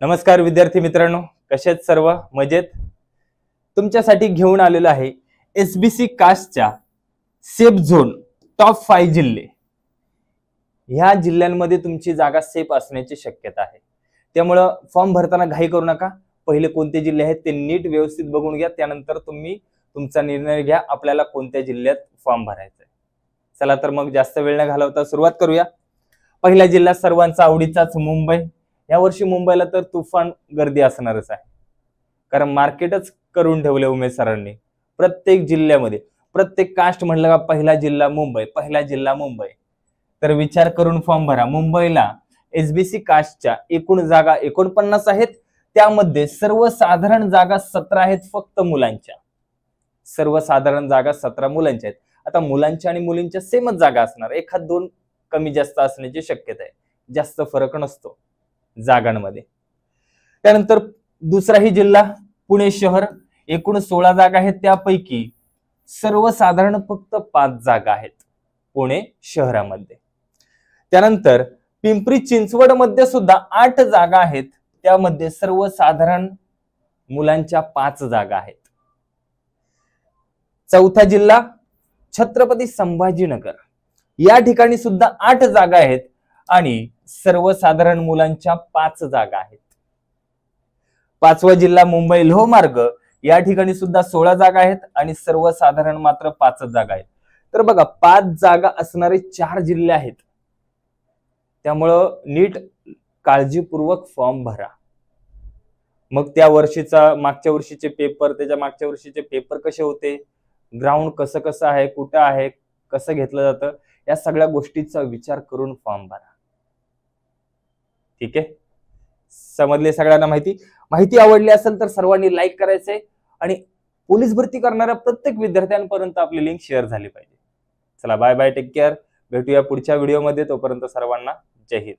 नमस्कार विद्यार्थी मित्रांनो, कसे आहेत सर्व? मजेत? तुमच्यासाठी घेऊन आलेलो आहे एसबीसी कास्टच्या सेफ झोन टॉप 5 जिल्हे। ह्या जिल्ह्यांमध्ये तुमची जागा सेफ असण्याची शक्यता आहे, त्यामुळे फॉर्म भरताना घाई करू नका। पहिले कोणते जिल्हे आहेत ते नीट व्यवस्थित बघून घ्या, त्यानंतर तुम्ही तुमचा निर्णय घ्या आपल्याला कोणत्या जिल्ह्यात फॉर्म भरायचा आहे। चला तर मग जास्त वेळ न घालवता सुरुवात करूया। पहिला जिल्हा सर्वांचा आवडीचाच मुंबई। या वर्षी मुंबईला तर तुफान गर्दी असणारच आहे, कारण मार्केटच करून ठेवले उमेश सरांनी। प्रत्येक जिल्ह्यामध्ये प्रत्येक कास्ट म्हणलं का पहिला जिल्हा मुंबई, पहिला जिल्हा मुंबई। तर विचार करून फॉर्म भरा। मुंबईला एसबीसी कास्टच्या एकूण जागा 49 आहेत, त्यामध्ये सर्वसाधारण जागा 17 आहेत फक्त मुलांच्या। सर्वसाधारण जागा 17 मुलांच्या आहेत। आता मुलांच्या आणि मुलींच्या सेमच जागा असणार, एखाद दोन कमी जास्त असण्याची शक्यता आहे, जास्त फरक नसतो जागांमध्ये। त्यानंतर दुसराही जिल्हा पुणे शहर, एकूण 16 जागा आहेत, त्यापैकी सर्वसाधारण फक्त 5 जागा आहेत पुणे शहरामध्ये। त्यानंतर पिंपरी चिंचवड मध्ये सुद्धा 8 जागा आहेत, त्यामध्ये सर्वसाधारण मुलांच्या 5 जागा आहेत। चौथा जिल्हा छत्रपती संभाजीनगर, या ठिकाणी सुद्धा 8 जागा आहेत आणि सर्वसाधारण मुलांच्या 5 जागा आहेत। पाचवा जिल्हा मुंबई लोहमार्ग, या ठिकाणी सुद्धा 16 जागा आहेत आणि सर्वसाधारण मात्र 5 जागा आहेत। तर बघा 5 जागा असणारे 4 जिल्हे आहेत, त्यामुळं नीट काळजीपूर्वक फॉर्म भरा। मग त्या वर्षीचा मागच्या वर्षीचे पेपर, त्याच्या मागच्या वर्षीचे पेपर कसे होते, ग्राउंड कसं आहे, कुठं आहे, कसं घेतलं जातं, या सगळ्या गोष्टीचा विचार करून फॉर्म भरा। ठीक आहे, समजले सगळ्यांना? माहिती आवडली असेल तर सर्वांनी लाईक करायचंय आणि पोलीस भरती करणाऱ्या प्रत्येक विद्यार्थ्यांपर्यंत आपली लिंक शेअर झाली पाहिजे। चला बाय बाय, टेक केअर, भेटूया पुढच्या व्हिडिओमध्ये। तोपर्यंत सर्वांना जय हिंद।